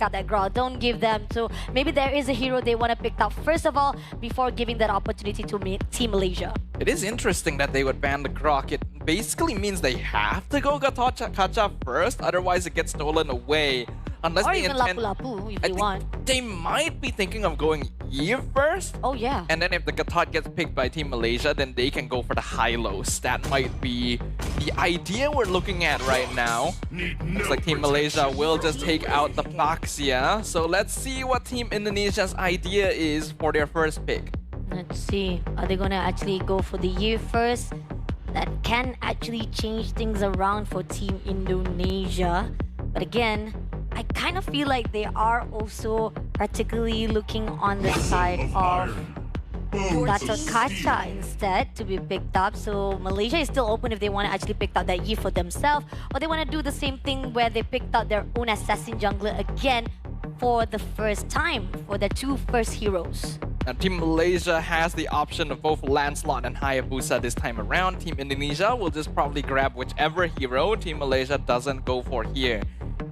out that Grok. Don't give them. So maybe there is a hero they want to pick up first of all before giving that opportunity to Team Malaysia. It is interesting that they would ban the Grok. It basically means they have to go Kacha first, otherwise it gets stolen away. Unless Or they even intend, Lapu-Lapu if I they think want. they might be thinking of going Eve first. Oh yeah. And then if the Gatot gets picked by Team Malaysia, then they can go for the high-lows. That might be the idea we're looking at right now. Looks like Team Malaysia will just take out the Baxia. So let's see what Team Indonesia's idea is for their first pick. Let's see. Are they gonna actually go for the year first? That can actually change things around for Team Indonesia. But again, I kind of feel like they are also particularly looking on the side of Gatot Kaca instead to be picked up. So Malaysia is still open if they want to actually pick out that Yi for themselves, or they want to do the same thing where they picked out their own assassin jungler again for the first time for the two first heroes. Now, Team Malaysia has the option of both Lancelot and Hayabusa this time around. Team Indonesia will just probably grab whichever hero Team Malaysia doesn't go for here.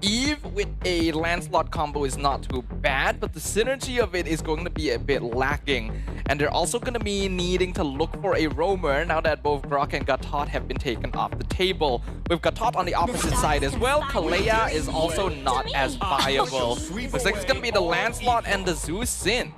Eve with a Lancelot combo is not too bad, but the synergy of it is going to be a bit lacking. And they're also going to be needing to look for a roamer now that both Grok and Gatot have been taken off the table. With Gatot on the opposite side as well, Kalea is also not as viable. Looks like it's going to be the Lancelot and the Zeus Sin.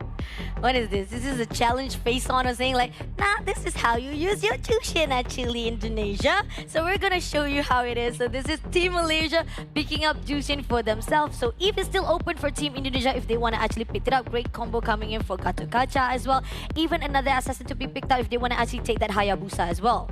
What is this? This is a challenge face on or saying like, nah, this is how you use your Jushin actually, Indonesia. So we're gonna show you how it is. So this is Team Malaysia picking up Jushin for themselves. So Eve is still open for Team Indonesia if they want to actually pick it up. Great combo coming in for Gatot Kaca as well. Even another assassin to be picked up if they want to actually take that Hayabusa as well.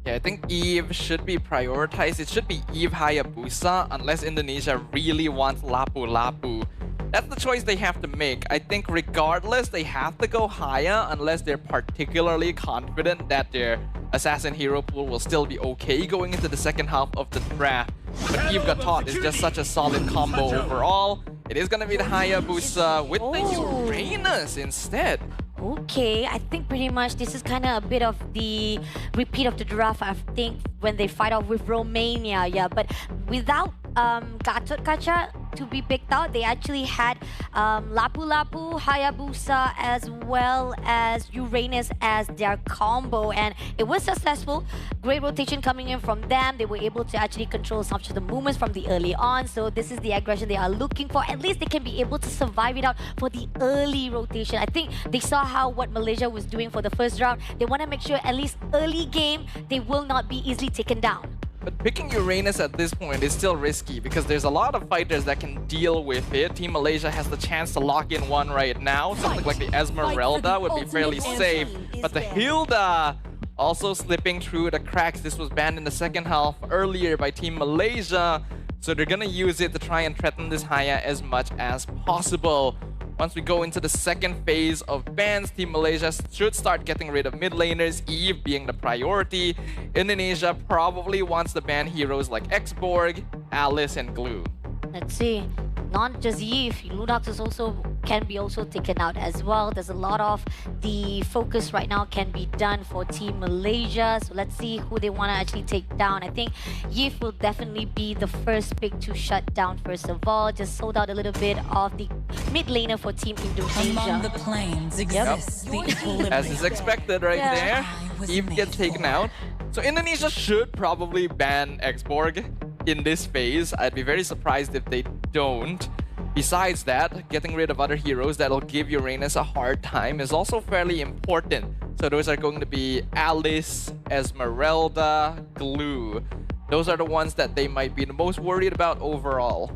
Yeah, I think Eve should be prioritized. It should be Eve Hayabusa unless Indonesia really wants Lapu-Lapu. That's the choice they have to make. I think regardless, they have to go Haya unless they're particularly confident that their assassin hero pool will still be okay going into the second half of the draft. But Eve Gatot is just such a solid combo overall. It is going to be the Hayabusa with the Uranus instead. Okay, I think pretty much this is kind of a bit of the repeat of the draft, I think, when they fight off with Romania. Yeah, but without Gatot Kaca to be picked out, they actually had Lapu-Lapu, Hayabusa, as well as Uranus as their combo, and it was successful. Great rotation coming in from them. They were able to actually control some of the movements from the early on, so this is the aggression they are looking for. At least they can be able to survive it out for the early rotation. I think they saw how what Malaysia was doing for the first round. They want to make sure at least early game, they will not be easily taken down. But picking Uranus at this point is still risky because there's a lot of fighters that can deal with it. Team Malaysia has the chance to lock in one right now. Something like the Esmeralda would be fairly safe. But the Hilda also slipping through the cracks. This was banned in the second half earlier by Team Malaysia. So they're gonna use it to try and threaten this Haya as much as possible. Once we go into the second phase of bans, Team Malaysia should start getting rid of mid laners, Eve being the priority. Indonesia probably wants to ban heroes like Xborg, Alice, and Glue. Let's see. Not just Eve, Lunox is also can be also taken out as well. There's a lot of the focus right now can be done for Team Malaysia. So let's see who they want to actually take down. I think Eve will definitely be the first pick to shut down first of all. Just sold out a little bit of the mid laner for Team Indonesia. Among the planes exists the equilibrium. As is expected right there, Eve gets taken out. So Indonesia should probably ban Xborg in this phase. I'd be very surprised if they don't. Besides that, getting rid of other heroes that'll give Uranus a hard time is also fairly important. So those are going to be Alice, Esmeralda, Glue. Those are the ones that they might be the most worried about overall.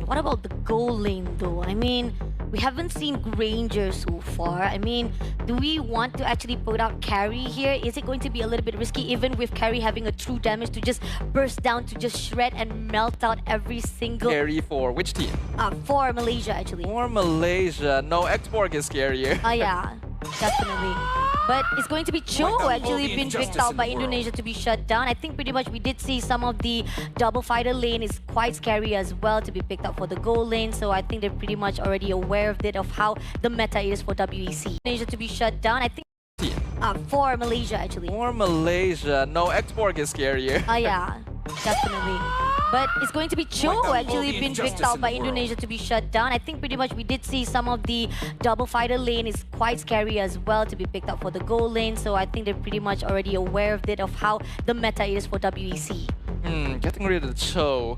What about the goal lane though? I mean, we haven't seen Granger so far. I mean, do we want to actually put out Carry here? Is it going to be a little bit risky even with Carry having a true damage to just burst down, to just shred and melt out every single... Carry for which team? For Malaysia actually. For Malaysia. No, Xborg is scarier. Yeah, definitely. But it's going to be Cho actually being picked out by Indonesia to be shut down. I think pretty much we did see some of the double fighter lane is quite scary as well to be picked up for the goal lane. So I think they're pretty much already aware of it, of how the meta is for WEC. Indonesia to be shut down. I think for Malaysia actually. For Malaysia. No, Xborg is scarier. Yeah, definitely. But it's going to be Cho actually been picked out by Indonesia to be shut down. I think pretty much we did see some of the double fighter lane is quite scary as well to be picked up for the goal lane. So I think they're pretty much already aware of it, of how the meta is for WEC. Getting rid of the Cho.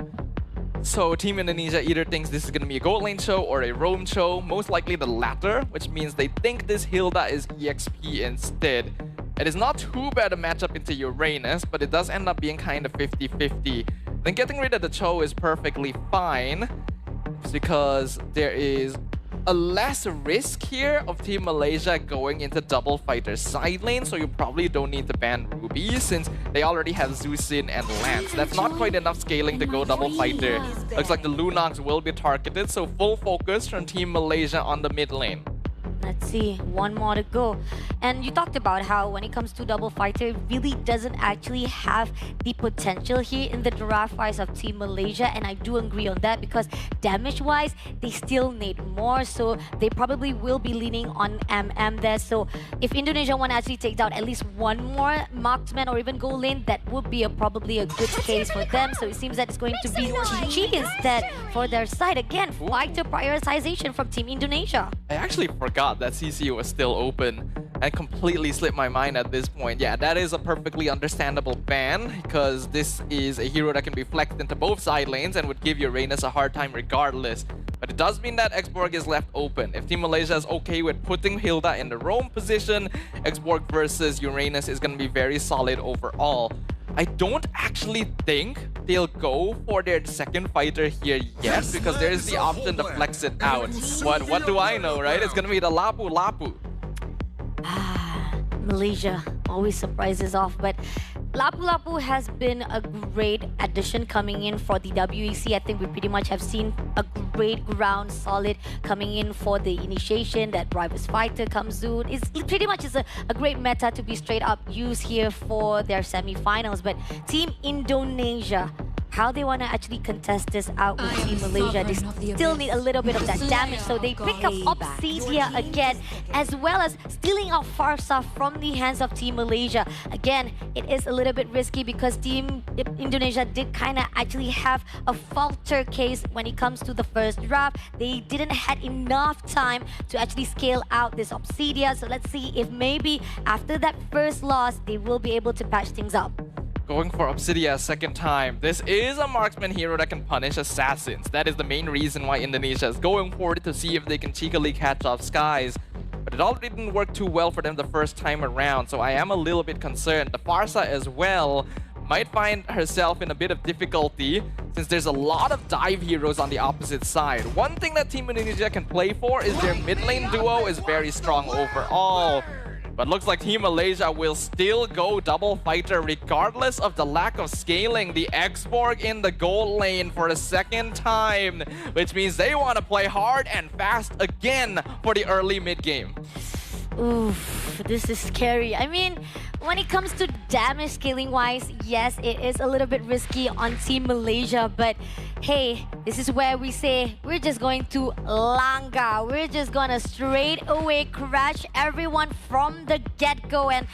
So Team Indonesia either thinks this is going to be a gold lane Cho or a roam Cho. Most likely the latter, which means they think this Hilda is EXP instead. It is not too bad a matchup into Uranus, but it does end up being kind of 50-50. Then getting rid of the Cho is perfectly fine. It's because there is a less risk here of Team Malaysia going into double fighter side lane, so you probably don't need to ban Ruby since they already have Zusin and Lance. That's not quite enough scaling to go double fighter. Looks like the Lunox will be targeted, so full focus from Team Malaysia on the mid lane. Let's see, one more to go. And you talked about how when it comes to double fighter, it really doesn't actually have the potential here in the draft-wise of Team Malaysia. And I do agree on that because damage-wise, they still need more. So they probably will be leaning on MM there. So if Indonesia want to actually take down at least one more marksman or even goal lane, that would be probably a good case for them. So it seems that it's going to be GG instead for their side. Again, fighter prioritization from Team Indonesia. I actually forgot that CC was still open and completely slipped my mind at this point. Yeah, that is a perfectly understandable ban because this is a hero that can be flexed into both side lanes and would give Uranus a hard time regardless. But it does mean that Xborg is left open. If Team Malaysia is okay with putting Hilda in the roam position, Xborg versus Uranus is going to be very solid overall. I don't actually think they'll go for their second fighter here yet because there is the option to flex it out. What do I know, right? It's gonna be the Lapu Lapu. Malaysia always surprises off, but Lapu Lapu has been a great addition coming in for the WEC. I think we pretty much have seen a great ground solid coming in for the initiation. That Rivals Fighter comes soon. It's pretty much is a great meta to be straight up used here for their semi-finals. But Team Indonesia, how they want to actually contest this out with Team Malaysia, they still need a little bit of that damage, so they pick up Obsidia again, as well as stealing out Farsa from the hands of Team Malaysia. Again, it is a little bit risky because Team Indonesia did kind of actually have a falter case when it comes to the first draft. They didn't have enough time to actually scale out this Obsidia, so let's see if maybe after that first loss, they will be able to patch things up. Going for Obsidia a second time. This is a marksman hero that can punish assassins. That is the main reason why Indonesia is going for it, to see if they can cheekily catch off Skies. But it already didn't work too well for them the first time around, so I am a little bit concerned. The Farsa as well might find herself in a bit of difficulty since there's a lot of dive heroes on the opposite side. One thing that Team Indonesia can play for is their mid lane duo is very strong overall. But looks like Team Malaysia will still go double fighter regardless of the lack of scaling. The Xborg in the gold lane for a second time, which means they want to play hard and fast again for the early mid game. Oof, this is scary. I mean, when it comes to damage scaling wise, yes, it is a little bit risky on Team Malaysia, but hey, this is where we say we're just going to Langga. We're just gonna straight away crash everyone from the get-go, and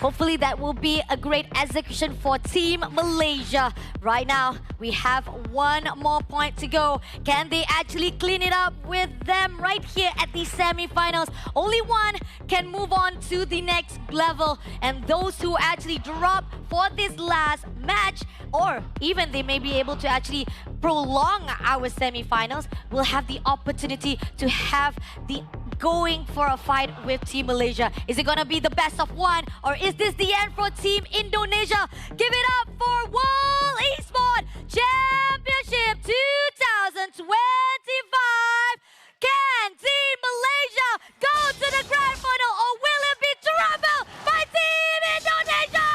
hopefully that will be a great execution for Team Malaysia. Right now, we have one more point to go. Can they actually clean it up with them right here at the semi-finals? Only one can move on to the next level, and those who actually drop for this last match, or even they may be able to actually prolong our semi-finals, will have the opportunity to have the going for a fight with Team Malaysia. Is it gonna be the best of one, or is this the end for Team Indonesia? Give it up for World Esports Championship 2025! Can Team Malaysia go to the grand final, or will it be trampled by Team Indonesia?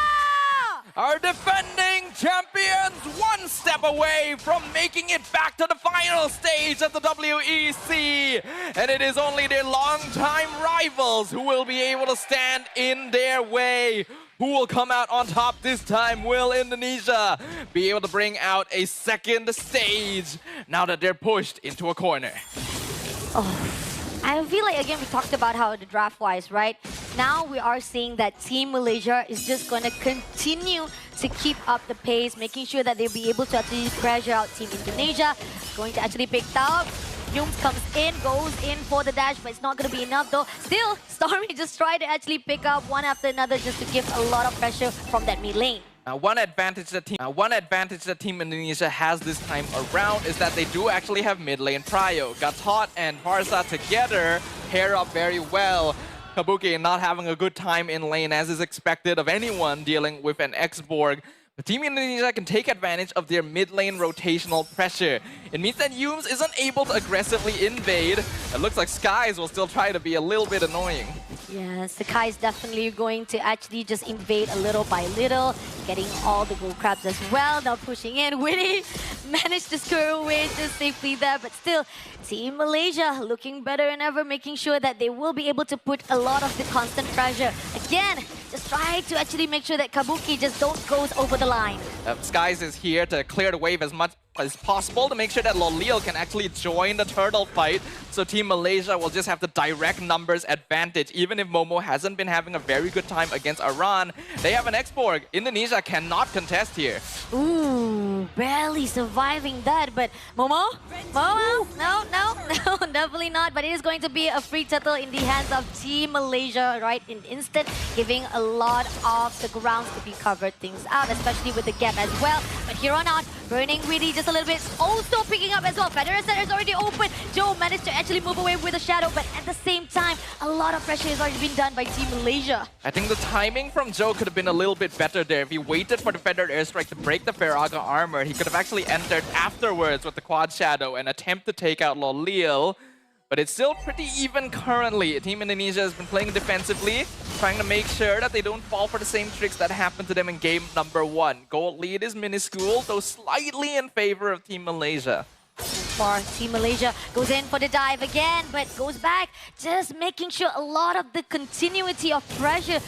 Our defending champions one step away from making it back to the final stage of the WEC. And it is only their longtime rivals who will be able to stand in their way. Who will come out on top this time? Will Indonesia be able to bring out a second stage now that they're pushed into a corner? Oh, I feel like, again, we talked about how the draft-wise, right? Now we are seeing that Team Malaysia is just going to continue to keep up the pace, making sure that they'll be able to actually pressure out Team Indonesia. Going to actually pick out. Yums comes in, goes in for the dash, but it's not going to be enough though. Still, Stormy just tried to actually pick up one after another just to give a lot of pressure from that mid lane. One advantage that Team Indonesia has this time around is that they do actually have mid lane prio. Gatot and Parsa together pair up very well. Kabuki not having a good time in lane as is expected of anyone dealing with an X-Borg. But Team Indonesia can take advantage of their mid lane rotational pressure. It means that Yums isn't able to aggressively invade. It looks like Skies will still try to be a little bit annoying. Yeah, Sakai is definitely going to actually just invade a little by little, getting all the gold crabs as well. Now pushing in, Winnie managed to scare away just safely there, but still, Team Malaysia looking better than ever, making sure that they will be able to put a lot of the constant pressure. Again, just try to actually make sure that Kabuki just don't go over the line. Skies is here to clear the wave as much as possible to make sure that Lolil can actually join the turtle fight. So Team Malaysia will just have the direct numbers advantage. Even if Momo hasn't been having a very good time against Iran, they have an X-Borg. Indonesia cannot contest here. Ooh, barely surviving that, but Momo? No, definitely not. But it is going to be a free turtle in the hands of Team Malaysia, right? In instant, giving a lot of the grounds to be covered things out, especially with the gap as well. But here on out, burning Widdy just a little bit, also picking up as well. Perentation is already open. Joe managed to actually move away with a shadow, but at the same time, a lot of pressure has already been done by Team Malaysia. I think the timing from Joe could have been a little bit better there. If he waited for the Feathered Airstrike to break the Faraga armor, he could have actually entered afterwards with the Quad Shadow and attempt to take out Lolil. But it's still pretty even currently. Team Indonesia has been playing defensively, trying to make sure that they don't fall for the same tricks that happened to them in game number 1. Gold lead is minuscule, though slightly in favor of Team Malaysia. For Team Malaysia goes in for the dive again, but goes back, just making sure a lot of the continuity of pressure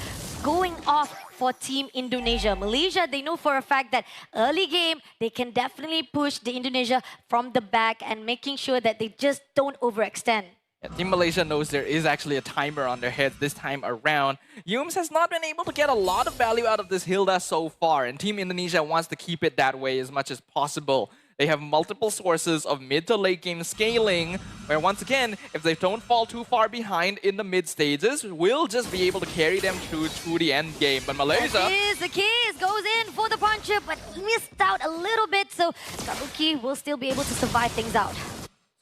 going off for Team Indonesia. Malaysia, they know for a fact that early game, they can definitely push the Indonesia from the back and making sure that they just don't overextend. Yeah, Team Malaysia knows there is actually a timer on their heads this time around. Yums has not been able to get a lot of value out of this Hilda so far, and Team Indonesia wants to keep it that way as much as possible. They have multiple sources of mid to late game scaling, where once again, if they don't fall too far behind in the mid stages, we'll just be able to carry them through to the end game. But Malaysia... The keys goes in for the puncher, but missed out a little bit, so Kabuki will still be able to survive things out.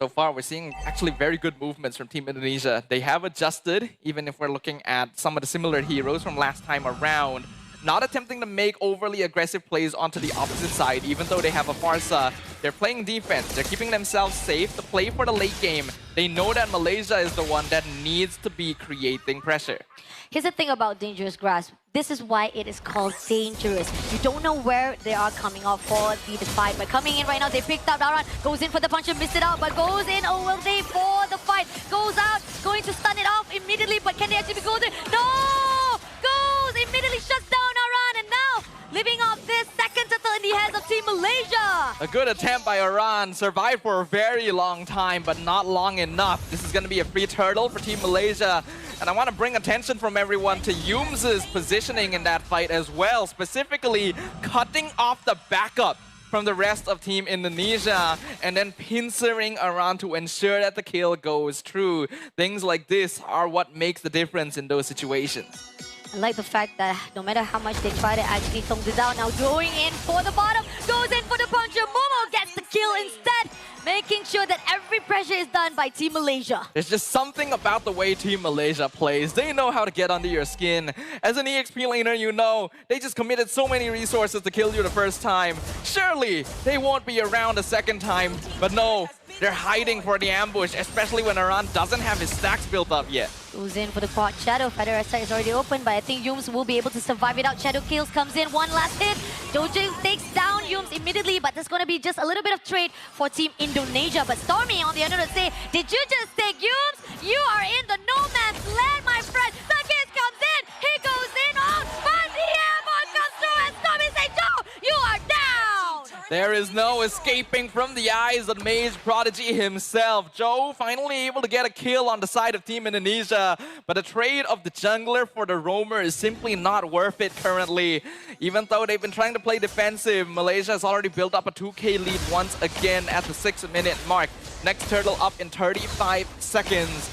So far, we're seeing actually very good movements from Team Indonesia. They have adjusted, even if we're looking at some of the similar heroes from last time around. Not attempting to make overly aggressive plays onto the opposite side, even though they have a Farsa. They're playing defense. They're keeping themselves safe to play for the late game. They know that Malaysia is the one that needs to be creating pressure. Here's the thing about Dangerous Grass. This is why it is called Dangerous. You don't know where they are coming out for the fight. But coming in right now, they picked up Daran. Goes in for the punch and missed it out, but goes in all day for the fight. Goes out, going to stun it off immediately, but can they actually go there? No! Goes, immediately shuts down Aran, and now living off this second turtle in the hands of Team Malaysia. A good attempt by Iran. Survived for a very long time, but not long enough. This is going to be a free turtle for Team Malaysia. And I want to bring attention from everyone to Yums' positioning in that fight as well. Specifically, cutting off the backup from the rest of Team Indonesia and then pincering around to ensure that the kill goes through. Things like this are what makes the difference in those situations. I like the fact that no matter how much they try to actually tone it down, now going in for the bottom, goes in for the puncher. Momo gets the kill instead, making sure that every pressure is done by Team Malaysia. There's just something about the way Team Malaysia plays. They know how to get under your skin. As an EXP laner, you know, they just committed so many resources to kill you the first time. Surely, they won't be around a second time, but no. They're hiding for the ambush, especially when Aran doesn't have his stacks built up yet. Goes in for the quad shadow. Feather is already open, but I think Yums will be able to survive it out. Shadow kills, comes in, one last hit. Dojo takes down Yums immediately, but there's going to be just a little bit of trade for Team Indonesia. But Stormy on the other end say, did you just take Yums? You are in the no man's land, my friend. The kiss comes in, he goes in on, but the airborne comes through, and Stormy says, Joe, you are down. There is no escaping from the eyes of Mage Prodigy himself. Joe finally able to get a kill on the side of Team Indonesia, but the trade of the jungler for the roamer is simply not worth it currently. Even though they've been trying to play defensive, Malaysia has already built up a 2K lead once again at the 6-minute mark. Next turtle up in 35 seconds.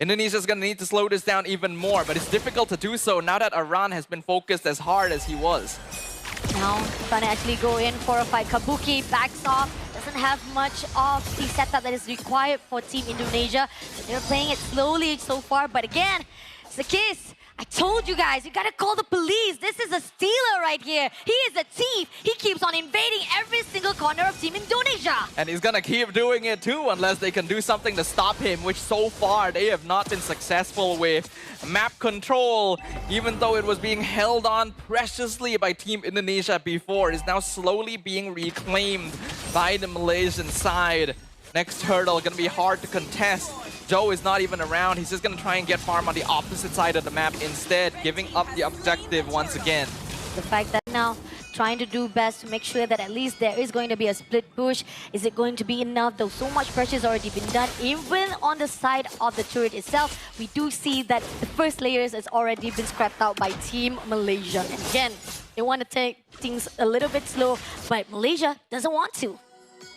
Indonesia is going to need to slow this down even more, but it's difficult to do so now that Aran has been focused as hard as he was. Now, trying to actually go in for a fight. Kabuki backs off, doesn't have much of the setup that is required for Team Indonesia. They're playing it slowly so far, but again, it's a kiss. I told you guys, you gotta call the police. This is a stealer right here. He is a thief. He keeps on invading every single corner of Team Indonesia. And he's gonna keep doing it too unless they can do something to stop him, which so far they have not been successful with. Map control, even though it was being held on preciously by Team Indonesia before, is now slowly being reclaimed by the Malaysian side. Next hurdle gonna be hard to contest. Joe is not even around. He's just going to try and get farm on the opposite side of the map instead, giving up the objective once again. The fact that now trying to do best to make sure that at least there is going to be a split push. Is it going to be enough? Though so much pressure has already been done, even on the side of the turret itself, we do see that the first layers has already been scrapped out by Team Malaysia. And again, they want to take things a little bit slow, but Malaysia doesn't want to.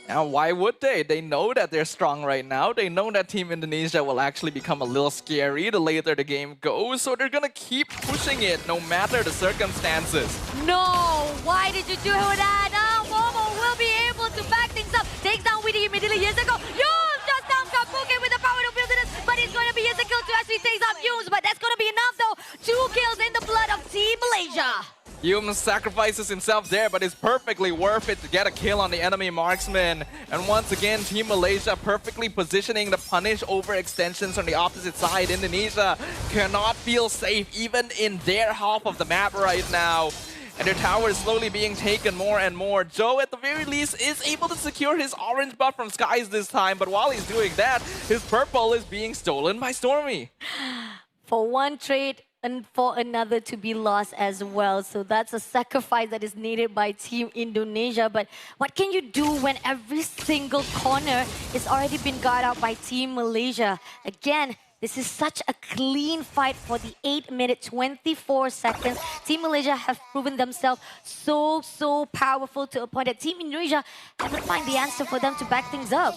Now, why would they? They know that they're strong right now. They know that Team Indonesia will actually become a little scary the later the game goes, so they're gonna keep pushing it no matter the circumstances. No! Why did you do that? Now BoMBoM will be able to back things up. Takes down Witty immediately. Years ago, Yums just down Kabuki with the power to build it, but it's going to be Years kill to actually take down Yums, but that's going to be enough though. 2 kills in the blood of Team Malaysia. Yums sacrifices himself there, but it's perfectly worth it to get a kill on the enemy marksman. And once again, Team Malaysia perfectly positioning to punish overextensions on the opposite side. Indonesia cannot feel safe even in their half of the map right now. And their tower is slowly being taken more and more. Joe, at the very least, is able to secure his orange buff from Skies this time. But while he's doing that, his purple is being stolen by Stormy. For one trade, and for another to be lost as well. So that's a sacrifice that is needed by Team Indonesia. But what can you do when every single corner is already been guarded out by Team Malaysia? Again, this is such a clean fight for the 8-minute, 24 seconds. Team Malaysia have proven themselves so powerful to a point that Team Indonesia haven't find the answer for them to back things up.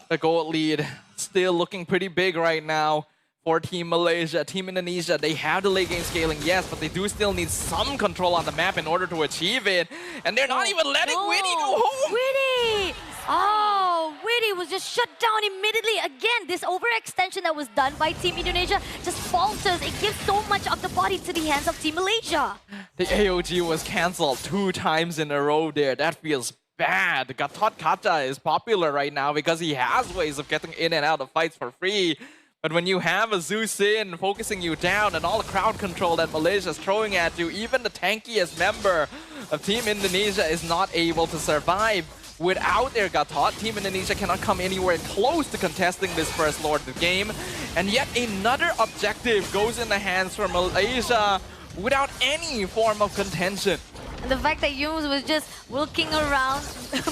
The gold lead still looking pretty big right now for Team Malaysia. Team Indonesia, they have the late game scaling, yes, but they do still need some control on the map in order to achieve it. And they're not even letting Witty go home! Witty! Oh, Witty was just shut down immediately. Again, this overextension that was done by Team Indonesia just falters. It gives so much of the body to the hands of Team Malaysia. The AOG was cancelled 2 times in a row there. That feels bad. Gatot Kaca is popular right now because he has ways of getting in and out of fights for free. But when you have a Zeus in focusing you down and all the crowd control that Malaysia is throwing at you, even the tankiest member of Team Indonesia is not able to survive. Without their Gatot, Team Indonesia cannot come anywhere close to contesting this first Lord of the game. And yet another objective goes in the hands for Malaysia without any form of contention. And the fact that Yums was just looking around,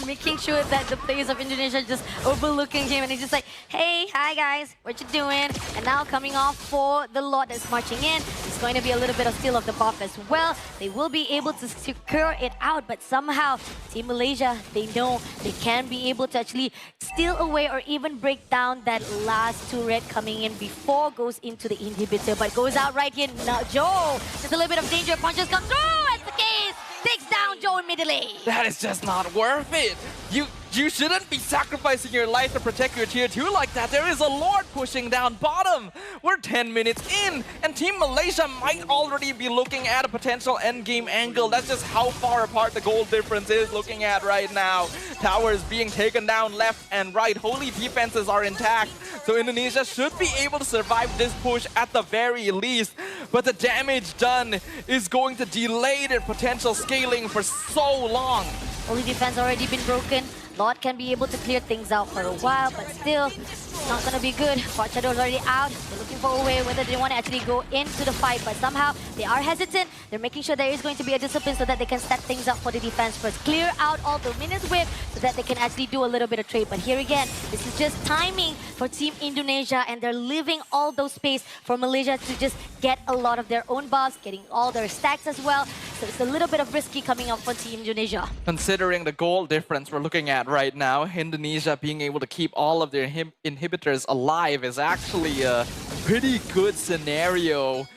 making sure that the players of Indonesia just overlooking him, and he's just like, hey, hi guys, what you doing? And now coming off for the Lord that's marching in, it's going to be a little bit of steal of the buff as well. They will be able to secure it out, but somehow Team Malaysia, they know they can be able to actually steal away or even break down that last turret coming in before goes into the inhibitor, but goes out right here. Now, Joe, just a little bit of danger, punches come through, as the case takes down Joe immediately. That is just not worth it. You shouldn't be sacrificing your life to protect your tier 2 like that. There is a Lord pushing down bottom. We're 10 minutes in, and Team Malaysia might already be looking at a potential endgame angle. That's just how far apart the goal difference is looking at right now. Towers being taken down left and right. Holy defenses are intact, so Indonesia should be able to survive this push at the very least. But the damage done is going to delay their potential scaling for so long. Holy defense already been broken. Lord can be able to clear things out for a while, but still, it's not going to be good. God Shadow's already out. They're looking for a way whether they want to actually go into the fight, but somehow they are hesitant. They're making sure there is going to be a discipline so that they can set things up for the defense first. Clear out all the minions wave so that they can actually do a little bit of trade. But here again, this is just timing for Team Indonesia, and they're leaving all those space for Malaysia to just get a lot of their own buffs, getting all their stacks as well. So it's a little bit of risky coming up for Team Indonesia. Considering the goal difference we're looking at right now, Indonesia being able to keep all of their inhibitors alive is actually a pretty good scenario.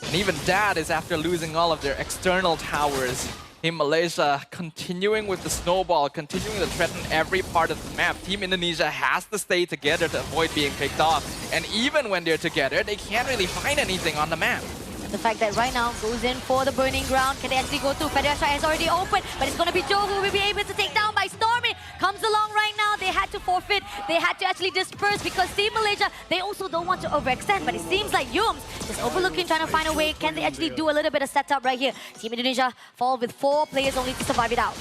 And even that is after losing all of their external towers. Team Malaysia continuing with the snowball, continuing to threaten every part of the map. Team Indonesia has to stay together to avoid being picked off. And even when they're together, they can't really find anything on the map. The fact that right now goes in for the burning ground. Can they actually go through? Perentation has already opened, but it's going to be Joe who will be able to take down by Stormy. Comes along right now. They had to forfeit. They had to actually disperse because Team Malaysia, they also don't want to overextend. But it seems like Yums just overlooking, trying to find a way. Can they actually do a little bit of setup right here? Team Indonesia fall with 4 players only to survive it out.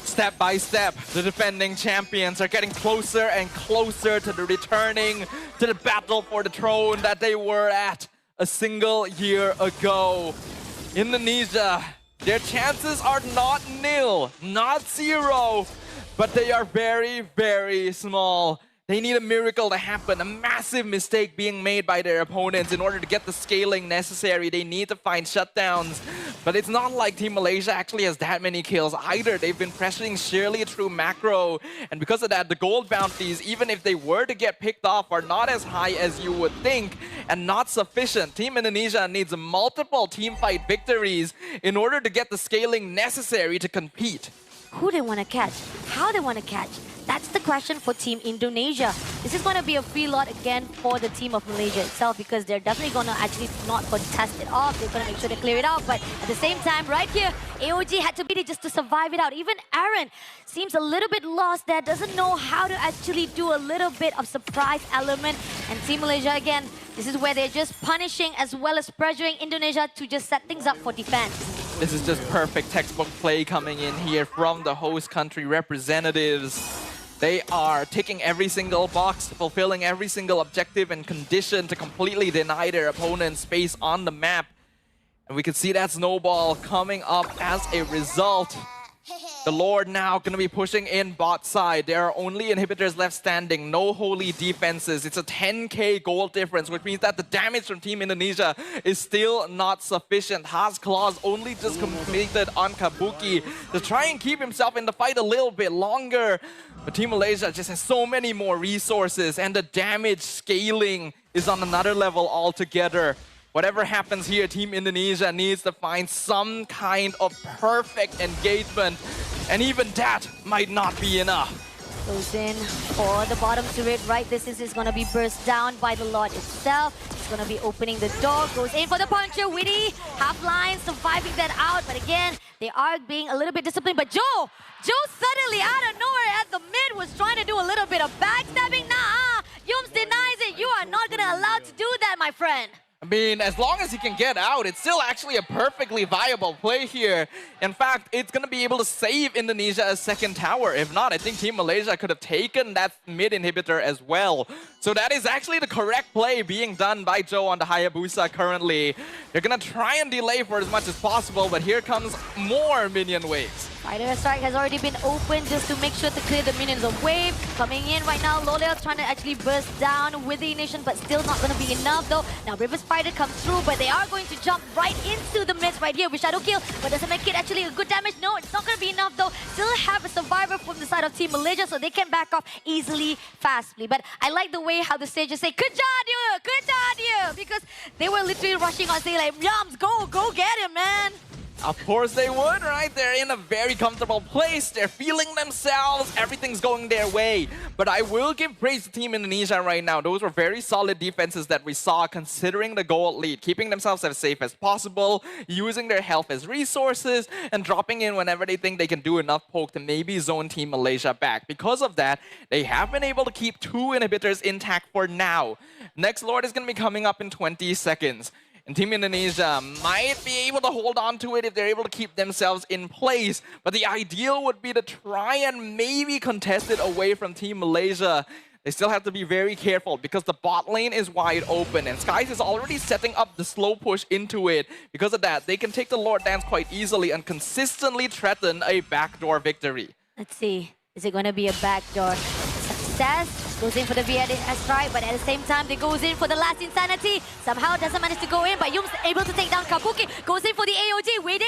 Step by step, the defending champions are getting closer and closer to the returning to the battle for the throne that they were at a single year ago. Indonesia, their chances are not nil, not 0, but they are very, very small. They need a miracle to happen, a massive mistake being made by their opponents in order to get the scaling necessary. They need to find shutdowns. But it's not like Team Malaysia actually has that many kills either. They've been pressuring Shirley through macro. And because of that, the gold bounties, even if they were to get picked off, are not as high as you would think and not sufficient. Team Indonesia needs multiple teamfight victories in order to get the scaling necessary to compete. Who they want to catch? How they want to catch? That's the question for Team Indonesia. This is going to be a free lot again for the team of Malaysia itself because they're definitely going to actually not contest it off. They're going to make sure to clear it out. But at the same time, right here, AOG had to beat it just to survive it out. Even Aaron seems a little bit lost there, doesn't know how to actually do a little bit of surprise element. And Team Malaysia, again, this is where they're just punishing as well as pressuring Indonesia to just set things up for defense. This is just perfect textbook play coming in here from the host country representatives. They are ticking every single box, fulfilling every single objective and condition to completely deny their opponents space on the map. And we can see that snowball coming up as a result. The Lord now going to be pushing in bot side. There are only inhibitors left standing, no holy defenses. It's a 10k gold difference, which means that the damage from Team Indonesia is still not sufficient. Haas Claws only just completed on Kabuki to try and keep himself in the fight a little bit longer. But Team Malaysia just has so many more resources, and the damage scaling is on another level altogether. Whatever happens here, Team Indonesia needs to find some kind of perfect engagement. And even that might not be enough. Goes in for the bottom turret, right? This is going to be burst down by the Lord itself. It's going to be opening the door. Goes in for the puncher. Witty, half line, surviving that out. But again, they are being a little bit disciplined. But Joe suddenly out of nowhere at the mid was trying to do a little bit of backstabbing. Nah, Yums denies it. You are not going to allow to do that, my friend. I mean, as long as he can get out, it's still actually a perfectly viable play here. In fact, it's going to be able to save Indonesia a second tower. If not, I think Team Malaysia could have taken that mid inhibitor as well. So that is actually the correct play being done by Joe on the Hayabusa currently. They're going to try and delay for as much as possible, but here comes more minion waves. Fighter strike has already been opened just to make sure to clear the minions of wave. Coming in right now, Loleo trying to actually burst down with the ignition, but still not going to be enough though. Now River's Fighter comes through, but they are going to jump right into the midst right here with Shadow Kill, but doesn't make it actually a good damage. No, it's not going to be enough though. Still have a survivor from the side of Team Malaysia, so they can back off easily, fastly. But I like the way how the sages say, "Good job, you! Good job, you!" Because they were literally rushing on, saying like, "Yums, go get him, man!" Of course they would, right? They're in a very comfortable place. They're feeling themselves. Everything's going their way. But I will give praise to Team Indonesia right now. Those were very solid defenses that we saw considering the gold lead. Keeping themselves as safe as possible, using their health as resources, and dropping in whenever they think they can do enough poke to maybe zone Team Malaysia back. Because of that, they have been able to keep 2 inhibitors intact for now. Next Lord is going to be coming up in 20 seconds. And Team Indonesia might be able to hold on to it if they're able to keep themselves in place. But the ideal would be to try and maybe contest it away from Team Malaysia. They still have to be very careful because the bot lane is wide open and Skies is already setting up the slow push into it. Because of that, they can take the Lord Dance quite easily and consistently threaten a backdoor victory. Let's see. Is it going to be a backdoor success? Goes in for the VS strike, but at the same time, they goes in for the last insanity. Somehow doesn't manage to go in, but Yum's able to take down Kabuki. Goes in for the AOG. Wait,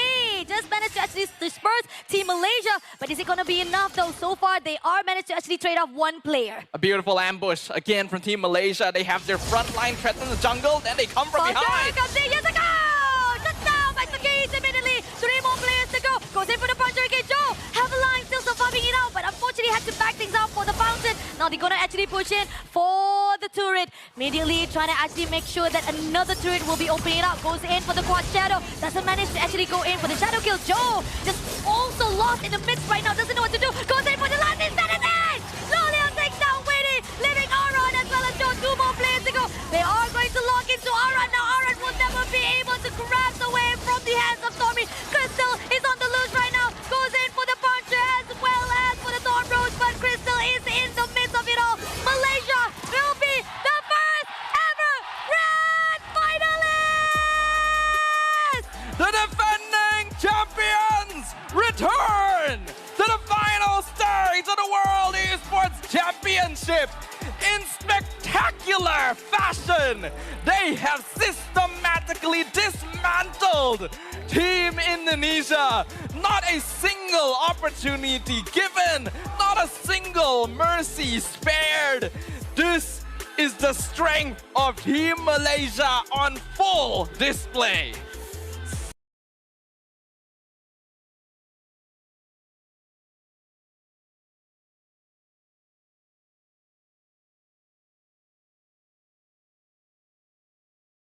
just managed to actually disperse Team Malaysia. But is it going to be enough though? So far, they are managed to actually trade off one player. A beautiful ambush again from Team Malaysia. They have their front line threat in the jungle, then they come from behind. Comes in, yes, shut down by Sakis immediately. 3 more players to go. Goes in for the puncher again. Joe, have a line still surviving it out, but unfortunately had to back things out for the fountain. Now they're gonna actually push in for the turret. Immediately trying to actually make sure that another turret will be opening it up. Goes in for the quad shadow. Doesn't manage to actually go in for the shadow kill. Joe just also lost in the midst right now. Doesn't know what to do. Goes in for the last insanity. Lolian takes down Witty, leaving Aran as well as Joe. 2 more players to go. They are going to lock into Aran. Now Aran will never be able to grab the wave from the hands of Stormy. Crystal is on the loose right now. Goes in for the puncher as well as for the Thorn Rose, but Crystal is in the midst of it all. Malaysia will be the first ever grand finalist! The defending champions return to the final stage of the World Esports Championship in spectacular fashion. They have systematically dismantled Team Indonesia. Not a single opportunity given, not a single mercy spared. This is the strength of Team Malaysia on full display.